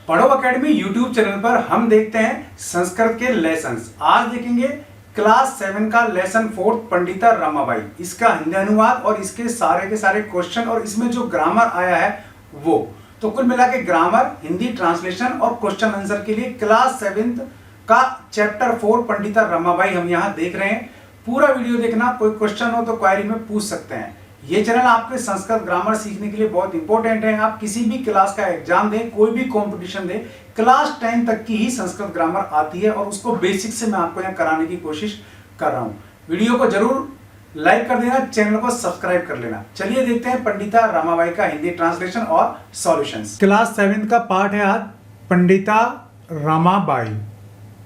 पढ़ो academy YouTube channel पर हम देखते हैं संस्कृत के लेसन्स। आज देखेंगे क्लास 7 का लेसन 4 पंडिता रमाबाई, इसका हिंदी अनुवाद और इसके सारे के सारे क्वेश्चन और इसमें जो ग्रामर आया है वो। तो कुल मिला के ग्रामर, हिंदी ट्रांसलेशन और क्वेश्चन आंसर के लिए क्लास 7 का चैप्टर 4 पंडिता रमाबाई हम यहाँ देख रहे हैं। पूरा वीडियो देखना, कोई क्वेश्चन हो तो क्वेरी में पूछ सकते हैं। ये चैनल आपके संस्कृत ग्रामर सीखने के लिए बहुत इंपॉर्टेंट है। आप किसी भी क्लास का एग्जाम दें, कोई भी कंपटीशन दें, क्लास 10 तक की ही संस्कृत ग्रामर आती है और उसको बेसिक से मैं आपको यहाँ कराने की कोशिश कर रहा हूँ। वीडियो को जरूर लाइक कर देना, चैनल को सब्सक्राइब कर लेना। चलिए देखते हैं पंडिता रमाबाई का हिंदी ट्रांसलेशन और सॉल्यूशंस। क्लास 7 का पार्ट है आज पंडिता रमाबाई।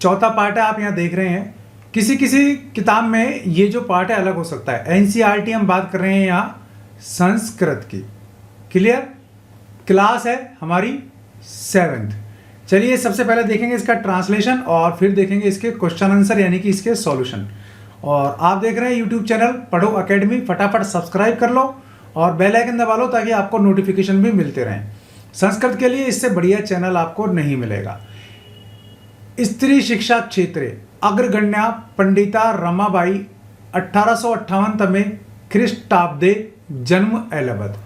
चौथा पार्ट है, आप यहाँ देख रहे हैं। किसी किसी किताब में ये जो पार्ट है अलग हो सकता है। एनसीईआरटी हम बात कर रहे हैं यहाँ संस्कृत की। क्लियर? क्लास है हमारी 7th। चलिए सबसे पहले देखेंगे इसका ट्रांसलेशन और फिर देखेंगे इसके क्वेश्चन आंसर यानी कि इसके सॉल्यूशन। और आप देख रहे हैं यूट्यूब चैनल पढ़ो एकेडमी, फटाफट सब्सक्राइब कर लो और बेल आइकन दबा लो ताकि आपको नोटिफिकेशन भी मिलते रहें। संस्कृत के लिए इससे बढ़िया चैनल आपको नहीं मिलेगा। स्त्री शिक्षा क्षेत्र अग्रगण्या पंडिता रमाबाई 1858 तमे ख्रीष्टाब्दे जन्म एलबत।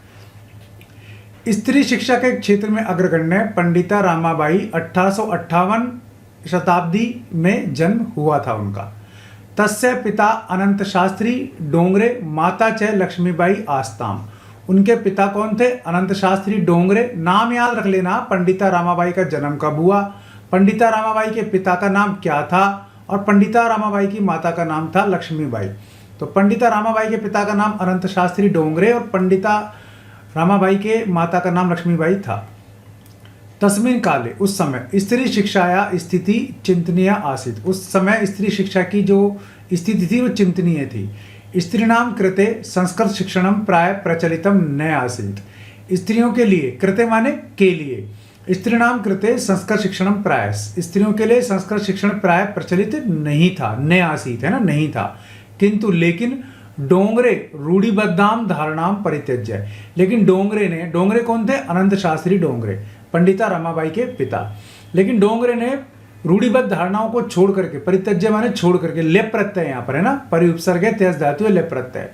स्त्री शिक्षा के क्षेत्र में अग्रगण्य पंडिता रमाबाई 1858 शताब्दी में जन्म हुआ था उनका। तस्य पिता अनंत शास्त्री डोंगरे, माता च लक्ष्मीबाई आस्ताम। उनके पिता कौन थे? अनंत शास्त्री डोंगरे। नाम याद रख लेना, पंडिता रमाबाई का जन्म कब हुआ, पंडिता रमाबाई के पिता का नाम क्या था और पंडिता रमाबाई की माता का नाम था लक्ष्मीबाई। तो पंडिता रमाबाई के पिता का नाम अनंत शास्त्री डोंगरे और पंडिता रमाबाई के माता का नाम लक्ष्मीबाई था। तस्मिन काले, उस समय स्त्री शिक्षाया स्थिति चिंतनीय आसीत। उस समय स्त्री शिक्षा की जो स्थिति थी वो चिंतनीय थी। स्त्रीणाम कृते संस्कृत शिक्षणम प्राय प्रचलितम न आसीत। स्त्रियों के लिए, कृते माने के लिए, स्त्रीणाम कृते संस्कृत शिक्षणम प्राय, स्त्रियों के लिए संस्कृत शिक्षण प्राय प्रचलित नहीं था, न आसीत है ना, नहीं था। किंतु लेकिन डोंगरे रूढ़िबद्धाम धारणाम परित्यज्य। लेकिन डोंगरे ने, डोंगरे कौन थे? अनंत शास्त्री डोंगरे, पंडिता रमाबाई के पिता। लेकिन डोंगरे ने रूढ़िबद्ध धारणाओं को छोड़ करके, परित्यज्य माने छोड़ करके, लेप प्रत्यय यहाँ पर है ना, परिउपसर्ग है, तेज धातु है, लेप प्रत्यय।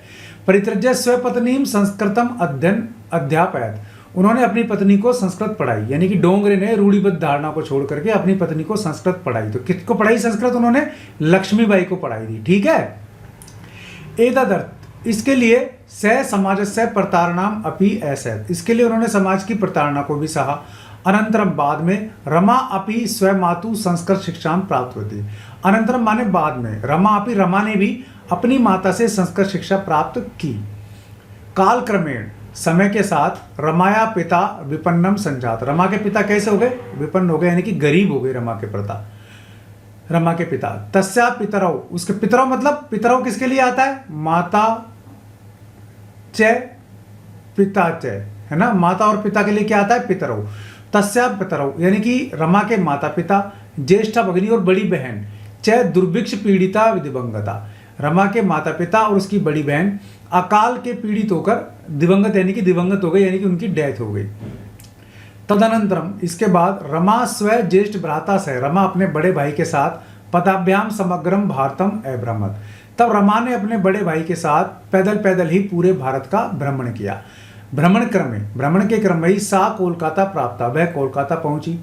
परित्यज्य स्वपत्नीम संस्कृतम अध्ययन अध्यापयत। उन्होंने अपनी पत्नी को संस्कृत पढ़ाई, यानी कि डोंगरे ने रूढ़िबद्ध धारणा को छोड़ करके अपनी पत्नी को संस्कृत पढ़ाई। तो किसको पढ़ाई संस्कृत? उन्होंने लक्ष्मीबाई को पढ़ाई थी। ठीक है। एतदर्थ, इसके लिए स समाज से प्रतारणाम अपि ऐसे, इसके लिए उन्होंने समाज की प्रताड़ना को भी सहा। अनंतरम, बाद में, रमा अपि स्वमातु संस्कृत शिक्षा प्राप्त होती। अनंतरम माने बाद में, रमा अपि, रमा ने भी अपनी माता से संस्कृत शिक्षा प्राप्त की। काल क्रमेण, समय के साथ, रमाया पिता विपन्नम संजात। रमा के पिता कैसे हो गए? विपन्न हो गए, यानी कि गरीब हो गए रमा के पिता। रमा के पिता तस्या पितरौ, उसके पितरौ मतलब पितरौ किसके लिए आता है? माता च पिता च, है ना, माता और पिता के लिए क्या आता है? पितरौ। तस्या पितरौ यानी कि रमा के माता पिता, ज्येष्ठा भगिनी और बड़ी बहन, च दुर्भिक्ष पीड़िता दिवंगता। रमा के माता पिता और उसकी बड़ी बहन अकाल के पीड़ित होकर दिवंगत, यानी कि दिवंगत हो गई, यानी कि उनकी डेथ हो गई। तदनंतरम, इसके बाद, रमा स्व ज्येष्ठ भ्राता से, रमा अपने बड़े भाई के साथ, पदाभ्याम समग्रम भारतम अभ्रमत। तब रमा ने अपने बड़े भाई के साथ पैदल पैदल ही पूरे भारत का भ्रमण किया। भ्रमण के क्रम में ही सा कोलकाता प्राप्त, वह कोलकाता पहुंची।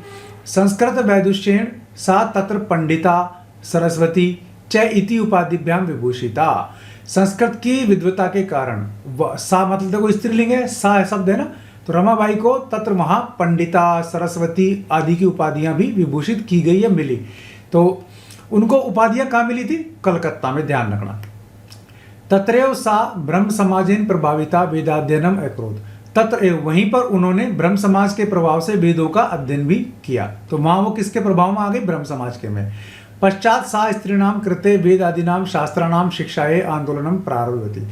संस्कृत वैदुष्येण सा तत्र पंडिता सरस्वती च इति उपाधिभ्याम विभूषिता। संस्कृत की विद्वता के कारण, सा मतलब देखो स्त्रीलिंग है, सा शब्द है ना, तो रमाबाई को तत्र वहां पंडिता सरस्वती आदि की उपाधियां भी विभूषित की गई है, मिली। तो उनको उपाधियां कहाँ मिली थी? कलकत्ता में, ध्यान रखना। तत्रैव सा ब्रह्म समाजेन प्रभाविता वेदाध्ययनम अकरोत्। तत्रैव, वहीं पर उन्होंने ब्रह्म समाज के प्रभाव से वेदों का अध्ययन भी किया। तो वहां वो किसके प्रभाव में आ गई? ब्रह्म समाज के में। पश्चात सा स्त्रीणाम कृते वेद आदिनाम शास्त्राणाम शिक्षाए आंदोलनम प्रारंभवती।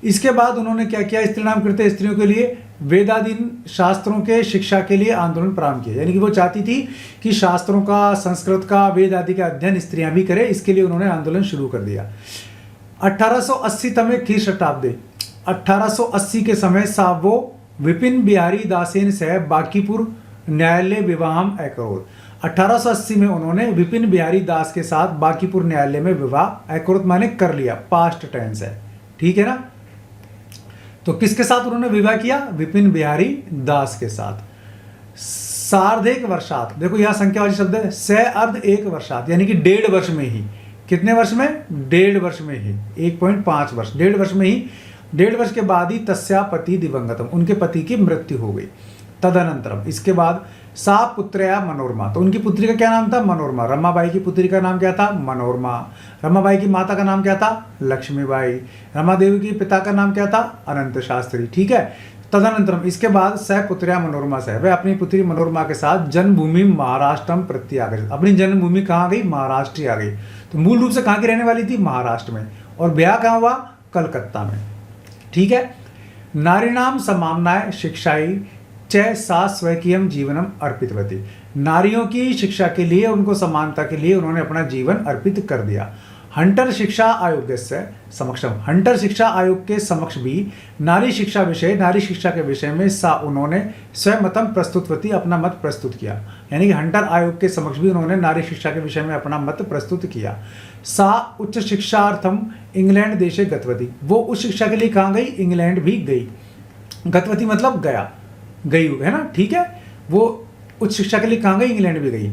इसके बाद उन्होंने क्या किया? स्त्रीणाम कृते, स्त्रियों के लिए वेदादीन शास्त्रों के शिक्षा के लिए आंदोलन प्रारंभ किया। यानी कि वो चाहती थी कि शास्त्रों का, संस्कृत का, वेद आदि का अध्ययन स्त्रियां भी करें, इसके लिए उन्होंने आंदोलन शुरू कर दिया। 1880 तमे ख्रीष्टाब्दे, 1880 के समय सावो विपिन बिहारी दासेन से बांकीपुर न्यायालय विवाहम अकरोत्। 1880 में उन्होंने विपिन बिहारी दास के साथ बांकीपुर न्यायालय में विवाह अकरोत् माने कर लिया, पास्ट टेंस है, ठीक है ना। तो किसके साथ उन्होंने विवाह किया? विपिन बिहारी दास के साथ। सार्धेक वर्षात, देखो यहां संख्यावाची शब्द है, स अर्ध एक वर्षात, यानी कि 1.5 वर्ष में ही। कितने वर्ष में? 1.5 वर्ष में ही, 1.5 वर्ष, 1.5 वर्ष में ही, 1.5 वर्ष के बाद ही तस्या पति दिवंगतम, उनके पति की मृत्यु हो गई। तदनंतरम, इसके बाद सा पुत्रया मनोरमा, तो उनकी पुत्री का क्या नाम था? मनोरमा। रमाबाई की पुत्री का नाम क्या था? मनोरमा। रमाबाई की माता का नाम क्या था? लक्ष्मीबाई। रमादेवी की पिता का नाम क्या था? अनंत शास्त्री, ठीक है। तदनंतरम, इसके बाद सह पुत्र्या मनोरमा से, वह अपनी पुत्री मनोरमा के साथ जन्मभूमि महाराष्ट्रम प्रत्यागत, अपनी जन्मभूमि कहाँ गई? महाराष्ट्र आ गई। तो मूल रूप से कहाँ की रहने वाली थी? महाराष्ट्र में। और ब्याह कहाँ हुआ? कलकत्ता में, ठीक है। नारीणाम समामनाय शिक्षाई च सा स्वकीयम जीवनम अर्पितवती, नारियों की शिक्षा के लिए, उनको समानता के लिए उन्होंने अपना जीवन अर्पित कर दिया। हंटर शिक्षा आयोग से समक्षम, हंटर शिक्षा आयोग के समक्ष भी नारी शिक्षा के विषय में सा उन्होंने स्वमतम प्रस्तुतवती, अपना मत प्रस्तुत किया। यानी कि हंटर आयोग के समक्ष भी उन्होंने नारी शिक्षा के विषय में अपना मत प्रस्तुत किया। सा उच्च शिक्षार्थम इंग्लैंड देशे गतवती, वो उच्च शिक्षा के लिए कहाँ गई? इंग्लैंड भी गई। गतवती मतलब गया, गई है ना, ठीक है। वो उच्च शिक्षा के लिए कहाँ गई? इंग्लैंड भी गई।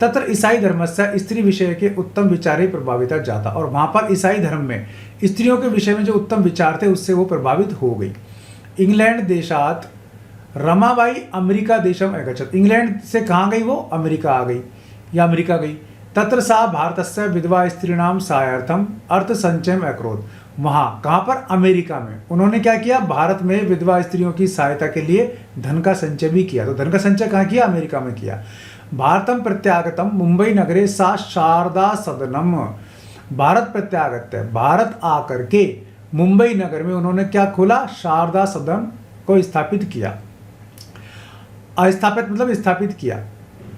तत्र ईसाई धर्म से स्त्री विषय के उत्तम विचारे प्रभावित जाता, और वहां पर ईसाई धर्म में स्त्रियों के विषय में जो उत्तम विचार थे उससे वो प्रभावित हो गई। इंग्लैंड देशात रमाबाई अमेरिका देशम अगच्छत, इंग्लैंड से कहाँ गई वो? अमेरिका आ गई या अमेरिका गई। तत्र सा भारतस्य विधवा स्त्रीणाम सहायार्थम अर्थ संचयम अकरोत्, वहां कहां पर? अमेरिका में। उन्होंने क्या किया? भारत में विधवा स्त्रियों की सहायता के लिए धन का संचय भी किया। तो धन का संचय कहाँ किया? अमेरिका में किया। भारतम प्रत्यागतम मुंबई नगरे सा शारदा सदनम, भारत प्रत्यागत है, भारत आकर के मुंबई नगर में उन्होंने क्या खोला? शारदा सदन को स्थापित किया। स्थापित मतलब स्थापित किया।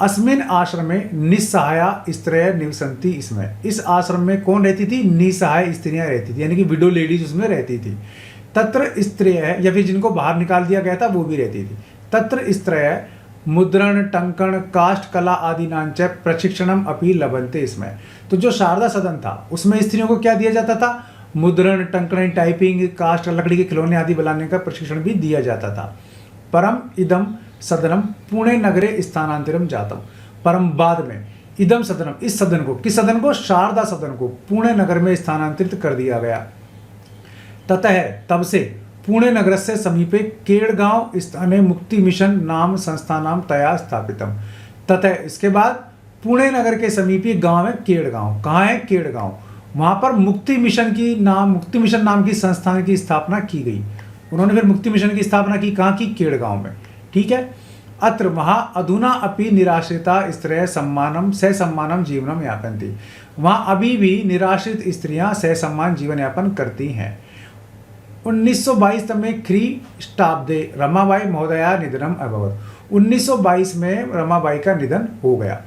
अस्मिन आश्रम में निस्सहाया स्त्रियां निवसंती, इसमें इस आश्रम में कौन रहती थी? निसहाय स्त्रियां रहती थी, यानी कि विडो लेडीज उसमें रहती थी। तत्र स्त्रियां, या फिर जिनको बाहर निकाल दिया गया था वो भी रहती थी। तत्र स्त्रियां मुद्रण टंकण काष्ठ कला आदि नांच प्रशिक्षणम अपि लभन्ते, इसमें तो जो शारदा सदन था उसमें स्त्रियों को क्या दिया जाता था? मुद्रण टंकण टाइपिंग काष्ठ लकड़ी के खिलौने आदि बनाने का प्रशिक्षण भी दिया जाता था। परम इदम सदनम पुणे नगरे स्थानांतरम जातम, परम बाद में इदम सदनम, इस सदन को, किस सदन को? शारदा सदन को पुणे नगर में स्थानांतरित कर दिया गया। ततः तब से पुणे नगर से समीपे केड़गांव स्थाने मुक्ति मिशन नाम संस्थानाम तया स्थापितम, ततः इसके बाद पुणे नगर के समीपी गांव है केड़गांव। कहाँ है? केड़गांव। वहां पर मुक्ति मिशन नाम की संस्थान की स्थापना की गई। उन्होंने फिर मुक्ति मिशन की स्थापना की, कहाँ की? केड़गांव में, ठीक है। अत्र वहां अधुना अपि निराश्रिता स्त्रियः सम्मानम जीवनम यापन्ति, वहां अभी भी निराश्रित स्त्रियां ससम्मान जीवन यापन करती हैं। 1922 में ख्रीष्टाब्दे रमाबाई महोदया निधनम अभवत्, 1922 में रमाबाई का निधन हो गया।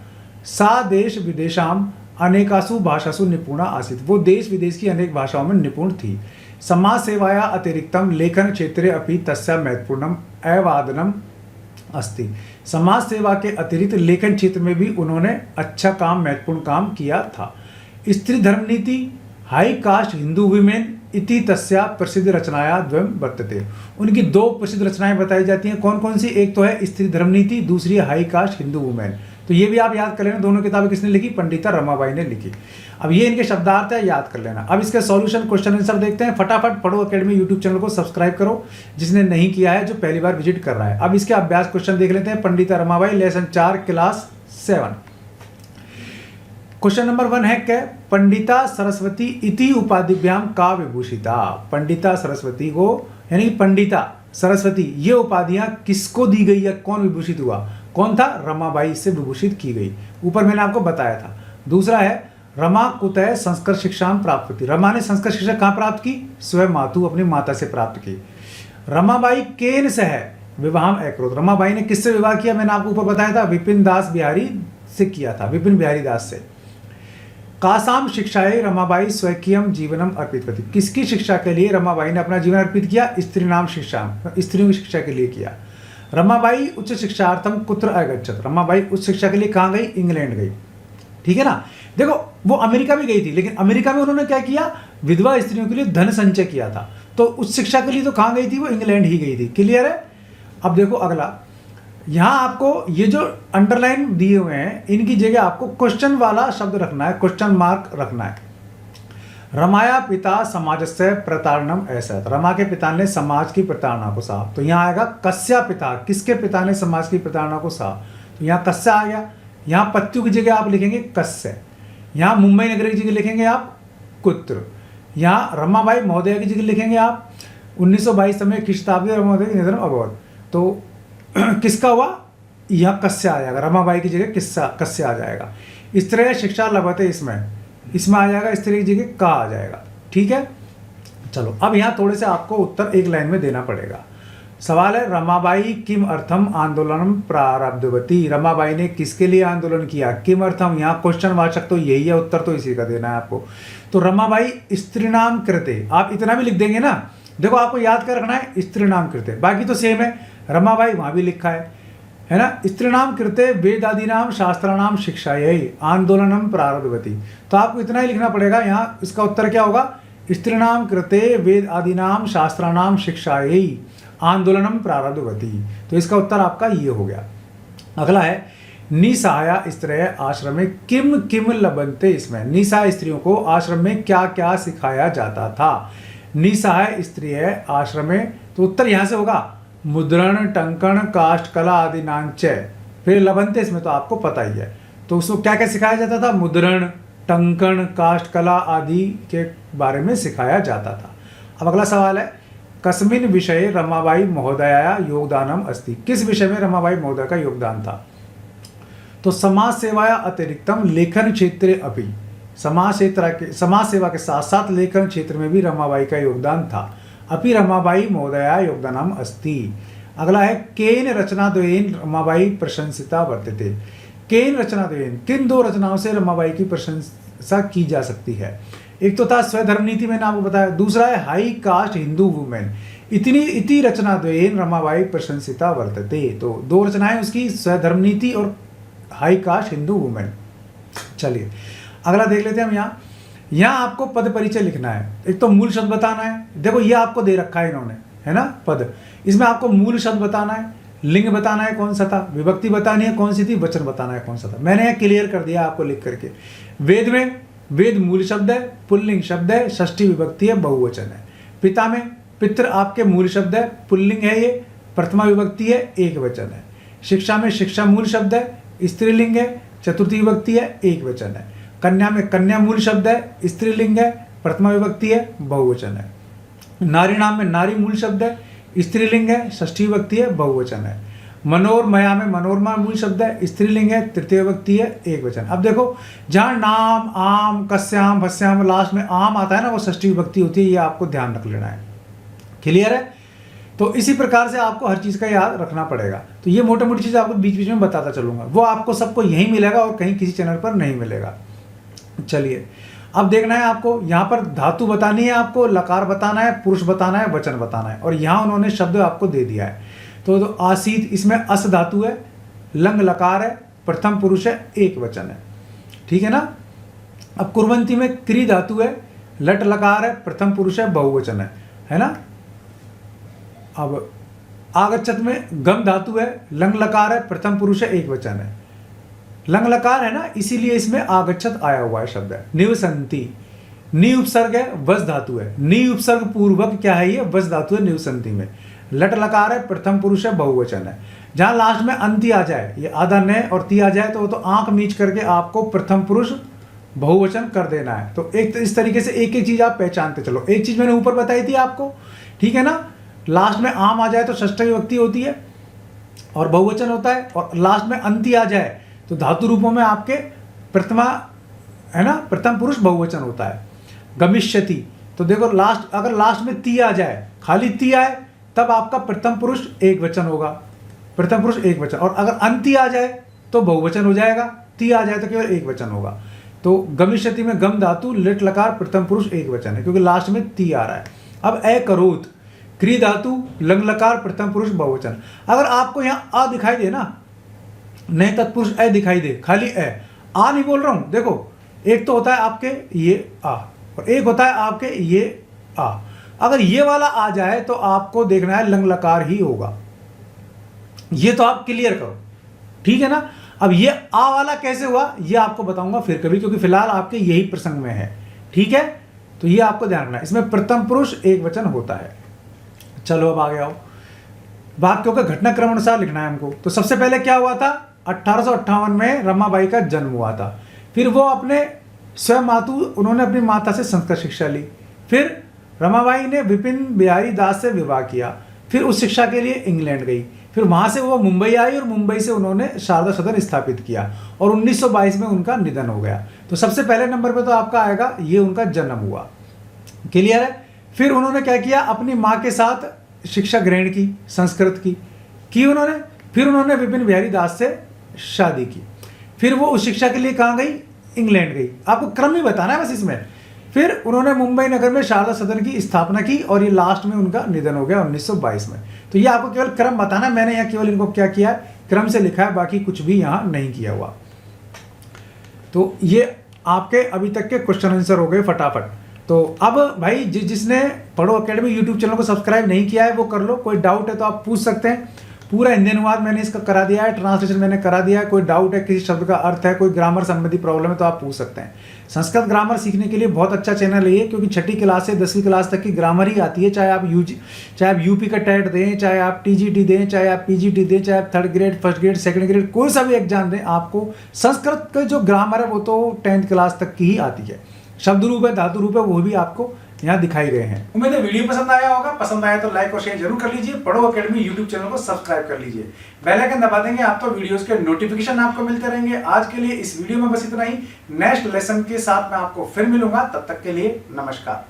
सा देश विदेशाम अनेकासु भाषासु निपुणा आसीत्, वो देश विदेश की अनेक भाषाओं में निपुण थी। समाज सेवाया अतिरिक्तम लेखन क्षेत्रे अपि तस्या महत्वपूर्णम अवादनम अस्ति, समाज सेवा के अतिरिक्त लेखन क्षेत्र में भी उन्होंने अच्छा काम, महत्वपूर्ण काम किया था। स्त्री धर्म नीति हाई कास्ट हिंदू वुमेन इति तस्या प्रसिद्ध रचनाया द्वयम वर्तते, उनकी 2 प्रसिद्ध रचनाएं बताई जाती हैं। कौन कौन सी? एक तो है स्त्री धर्म नीति, दूसरी है हाई कास्ट हिंदू वुमेन। तो ये भी आप याद कर लेना, दोनों किताबें किसने लिखी? पंडिता रमाबाई ने लिखी। अब ये इनके शब्दार्थ है, याद कर लेना। अब इसके सॉल्यूशन क्वेश्चन आंसर देखते हैं। फटाफट पढ़ो अकेडमी यूट्यूब चैनल को सब्सक्राइब करो जिसने नहीं किया है, जो पहली बार विजिट कर रहा है। अब इसके अभ्यास क्वेश्चन देख लेते हैं। Pandita Ramabai lesson 4 class 7। Question number 1 है क्या? पंडिता सरस्वती इति उपाधिभ्याम का विभूषिता, पंडिता सरस्वती को, यानी पंडिता सरस्वती, ये उपाधियां किसको दी गई या कौन विभूषित हुआ? कौन था? रमाबाई से विभूषित की गई। ऊपर मैंने आपको बताया था। दूसरा है रमा कुतः संस्कृत शिक्षा प्राप्त की, रमा ने संस्कृत शिक्षा कहाँ प्राप्त की? स्वयं मातु, अपनी माता से प्राप्त की। रमाबाई केन सह विवाहम अकरोत्, रमाबाई ने किससे विवाह किया? मैंने आपको ऊपर बताया था, विपिन दास बिहारी से किया था, विपिन बिहारी दास से। कासाम शिक्षाएं रमाबाई स्वकीयम जीवनम अर्पितवती, किसकी शिक्षा के लिए रमाबाई ने अपना जीवन अर्पित किया? स्त्री नाम शिक्षा, स्त्रियों की शिक्षा के लिए किया। रमाबाई उच्च शिक्षार्थम कुत्र अगच्छत, रमाबाई उच्च शिक्षा के लिए कहाँ गई, इंग्लैंड गई। ठीक है ना। देखो वो अमेरिका भी गई थी, लेकिन अमेरिका में उन्होंने क्या किया, विधवा स्त्रियों के लिए धन संचय किया था। तो उच्च शिक्षा के लिए तो कहाँ गई थी, वो इंग्लैंड ही गई थी। क्लियर है। अब देखो अगला, यहाँ आपको ये जो अंडरलाइन दिए हुए हैं इनकी जगह आपको क्वेश्चन वाला शब्द रखना है, क्वेश्चन मार्क रखना है। रमाया पिता समाज से प्रताड़नम ऐसा, रमा के पिता ने समाज की प्रताड़ना को सहा। तो यहाँ आएगा कस्या पिता, किसके पिता ने समाज की प्रताड़ना को सहा। तो यहाँ कस्या आ गया। यहाँ पत्यु की जगह आप लिखेंगे कस्य। यहाँ मुंबई नगर की जगह लिखेंगे आप कुत्र। यहाँ रमाबाई महोदय की जगह लिखेंगे आप 1922 में किस शताब्दी रमाबाई के निधन अभवत। तो किसका हुआ, यह कस्य आ जाएगा, रमाबाई की जगह किस्सा कस्य आ जाएगा। इस तरह शिक्षा लभते इसमें आ जाएगा, इस तरह की जगह का आ जाएगा। ठीक है। चलो अब यहाँ थोड़े से आपको उत्तर एक लाइन में देना पड़ेगा। सवाल है, रमाबाई किम अर्थम आंदोलनम प्रारब्धवती, रमाबाई ने किसके लिए आंदोलन किया, किम अर्थम, यहाँ क्वेश्चन वाचक तो यही है, उत्तर तो इसी का देना है आपको। तो रमाबाई स्त्रीणाम कृते, आप इतना भी लिख देंगे ना। देखो आपको याद कर रखना है स्त्रीणाम कृते, बाकी तो सेम है, रमाबाई वहां भी लिखा है ना। स्त्रीणाम कृते वेदादीनाम शास्त्राणाम शिक्षायै आंदोलनम प्रारब्धवती। तो आपको इतना ही लिखना पड़ेगा। यहाँ इसका उत्तर क्या होगा, स्त्रीणाम कृते वेद आदीनाम शास्त्राणाम शिक्षायै आंदोलनम प्रारब्धवती। तो इसका उत्तर आपका ये हो गया। अगला है, निसहाया स्त्रिय आश्रम में किम किम लभन्ते, इसमें निसहाय स्त्रियों को आश्रम में क्या क्या सिखाया जाता था। निसहाय स्त्रिय आश्रम में, तो उत्तर यहाँ से होगा मुद्रण टंकण काष्ठ कला आदि नांचय। फिर लभन्ते, इसमें तो आपको पता ही है। तो उसको क्या क्या सिखाया जाता था, मुद्रण टंकण काष्ठ कला आदि के बारे में सिखाया जाता था। अब अगला सवाल है, कस्मिन विषय रमाबाई महोदया योगदानम अस्ति, किस विषय में रमाबाई महोदय का योगदान था। तो समाज सेवाया अतिरिक्तम लेखन क्षेत्र अपि, समाज सेवा के साथ साथ लेखन क्षेत्र में भी रमाबाई का योगदान था। अपि रमाबाई महोदया योगदानम अस्ति। अगला है, केन रचनाद्वयेन रमाबाई प्रशंसिता वर्तते, केन रचनाद्वयेन, किन दो रचनाओं से रमाबाई की प्रशंसा की जा सकती है। एक तो था स्वधर्म नीति, मैंने आपको बताया। दूसरा है हाई कास्ट हिंदू वुमेन, इति रचनाद्वयेन रमाबाई प्रशंसिता वर्तते। तो दो रचनाएं उसकी, स्वधर्म नीति और हाई कास्ट हिंदू वुमेन। चलिए अगला देख लेते हैं हम। यहाँ आपको पद परिचय लिखना है। एक तो मूल शब्द बताना है, देखो ये आपको दे रखा है इन्होंने, है ना पद। इसमें आपको मूल शब्द बताना है, लिंग बताना है कौन सा था, विभक्ति बतानी है कौन सी थी, वचन बताना है कौन सा था। मैंने यहाँ क्लियर कर दिया आपको लिख करके। वेद में वेद मूल शब्द है, पुल्लिंग शब्द है, षष्ठी विभक्ति है, बहुवचन है। पिता में पितृ आपके मूल शब्द है, पुल्लिंग है, ये प्रथमा विभक्ति है, एक वचन है। शिक्षा में शिक्षा मूल शब्द है, स्त्रीलिंग है, चतुर्थी विभक्ति है, एक वचन है। कन्या में कन्या मूल शब्द है, स्त्रीलिंग है, प्रथमा विभक्ति है, बहुवचन है। नारी नाम में नारी मूल शब्द है, स्त्रीलिंग है, षष्ठी विभक्ति है, बहुवचन है। मनोरमया में मनोरमा मूल शब्द है, स्त्रीलिंग है, तृतीय विभक्ति है, एक वचन। अब देखो जहाँ नाम आम कस्याम भस्याम लास्ट में आम आता है ना, वो षष्ठी विभक्ति होती है, ये आपको ध्यान रख लेना है। क्लियर है। तो इसी प्रकार से आपको हर चीज़ का याद रखना पड़ेगा। तो ये मोटी मोटी चीज़ आपको बीच बीच में बताता चलूंगा, वो आपको सबको यहीं मिलेगा और कहीं किसी चैनल पर नहीं मिलेगा। चलिए अब देखना है आपको, यहाँ पर धातु बतानी है, आपको लकार बताना है, पुरुष बताना है, वचन बताना है। और यहाँ उन्होंने शब्द आपको दे दिया है। तो आसीत, इसमें अस धातु है, लंग लकार है, प्रथम पुरुष है, एक वचन है। ठीक है ना। अब कुर्वंती में क्री धातु है, लट लकार है, प्रथम पुरुष है, बहुवचन है ना। अब आगच्छत में गम धातु है, लंग लकार है, प्रथम पुरुष है, एक वचन है। लंग लकार है ना, इसीलिए इसमें आगच्छत आया हुआ है शब्द है। निवसंती, नी उपसर्ग है, वस धातु है, नी उपसर्ग पूर्वक क्या है, ये वस धातु है निवसंती में। लट लकार है, प्रथम पुरुष है, बहुवचन है। जहां लास्ट में अंति आ जाए, ये आधा न और ती आ जाए, तो वो तो आंख मीच करके आपको प्रथम पुरुष बहुवचन कर देना है। तो एक इस तरीके से एक एक चीज आप पहचानते चलो। एक चीज मैंने ऊपर बताई थी आपको, ठीक है ना। लास्ट में आम आ जाए तो षष्ठी विभक्ति होती है और बहुवचन होता है, और लास्ट में अंति आ जाए तो धातु रूपों में आपके प्रथमा है ना, प्रथम पुरुष बहुवचन होता है। गमिष्यति, तो देखो लास्ट, अगर लास्ट में ती आ जाए, खाली ती आए, तब आपका प्रथम पुरुष एक वचन होगा, प्रथम पुरुष एक वचन। और अगर अंति आ जाए तो बहुवचन हो जाएगा, ती आ जाए तो केवल एक वचन होगा। तो गमिष्यति में गम धातु, लिट लकार, प्रथम पुरुष एक वचन है, क्योंकि लास्ट में ती आ रहा है। अब ए करोत, क्री धातु, लंग लकार, प्रथम पुरुष बहुवचन। अगर आपको यहाँ अ दिखाई दे ना, नहीं तत्पुरुष अ दिखाई दे, खाली आ नहीं बोल रहा हूं, देखो एक तो होता है आपके ये आ और एक होता है आपके ये आ। अगर ये वाला आ जाए तो आपको देखना है लंग लकार ही होगा, ये तो आप क्लियर करो, ठीक है ना। अब ये आ वाला कैसे हुआ ये आपको बताऊंगा फिर कभी, क्योंकि फिलहाल आपके यही प्रसंग में है, ठीक है। तो ये आपको ध्यान रखना है, इसमें प्रथम पुरुष एक वचन होता है। चलो अब आगे आओ, वाक्यों का घटनाक्रम अनुसार लिखना है हमको। तो सबसे पहले क्या हुआ था, 1858 में रमाबाई का जन्म हुआ था। फिर वो अपने स्वयं उन्होंने अपनी माता से संस्कृत शिक्षा ली। फिर रमाबाई ने विपिन बिहारी दास से विवाह किया, फिर उस शिक्षा के लिए इंग्लैंड गई, फिर वहां से वो मुंबई आई और मुंबई से उन्होंने शारदा सदन स्थापित किया और 1922 में उनका निधन हो गया। तो सबसे पहले नंबर पे तो आपका आएगा ये उनका जन्म हुआ, क्लियर है। फिर उन्होंने क्या किया, अपनी माँ के साथ शिक्षा ग्रहण की, संस्कृत की उन्होंने। फिर उन्होंने विपिन बिहारी दास से शादी की, फिर वो उस शिक्षा के लिए कहाँ गई, इंग्लैंड गई। आपको क्रम ही बताना है बस इसमें। फिर उन्होंने मुंबई नगर में शारदा सदन की स्थापना की और ये लास्ट में उनका निधन हो गया 1922 में। तो ये आपको केवल क्रम बताना है, मैंने यहाँ केवल इनको क्या किया है, क्रम से लिखा है, बाकी कुछ भी यहाँ नहीं किया हुआ। तो ये आपके अभी तक के क्वेश्चन आंसर हो गए फटाफट। तो अब भाई जिसने पढ़ो अकेडमी यूट्यूब चैनल को सब्सक्राइब नहीं किया है वो कर लो, कोई डाउट है तो आप पूछ सकते हैं। पूरा हिंदी अनुवाद मैंने इसका करा दिया है, ट्रांसलेशन मैंने करा दिया है। कोई डाउट है, किसी शब्द का अर्थ है, कोई ग्रामर संबंधी प्रॉब्लम है तो आप पूछ सकते हैं। संस्कृत ग्रामर सीखने के लिए बहुत अच्छा चैनल है ये, क्योंकि 6ठी क्लास से 10वीं क्लास तक की ग्रामर ही आती है। चाहे आप यूपी का टेट दें, चाहे आप टीजीटी दें, चाहे आप पीजीटी दें, चाहे आप 3rd grade, 1st grade, 2nd grade, कोई सा भी एग्जाम दें, आपको संस्कृत का जो ग्रामर है वो तो 10th क्लास तक की ही आती है। शब्द रूप है, धातु रूप है, वो भी आपको यहाँ दिखाई गए हैं। उम्मीद है वीडियो पसंद आया होगा। पसंद आया तो लाइक और शेयर जरूर कर लीजिए। पढ़ो अकेडमी यूट्यूब चैनल को सब्सक्राइब कर लीजिए, बेल आइकन दबा देंगे आप तो वीडियोस के नोटिफिकेशन आपको मिलते रहेंगे। आज के लिए इस वीडियो में बस इतना ही। नेक्स्ट लेसन के साथ मैं आपको फिर मिलूंगा, तब तक के लिए नमस्कार।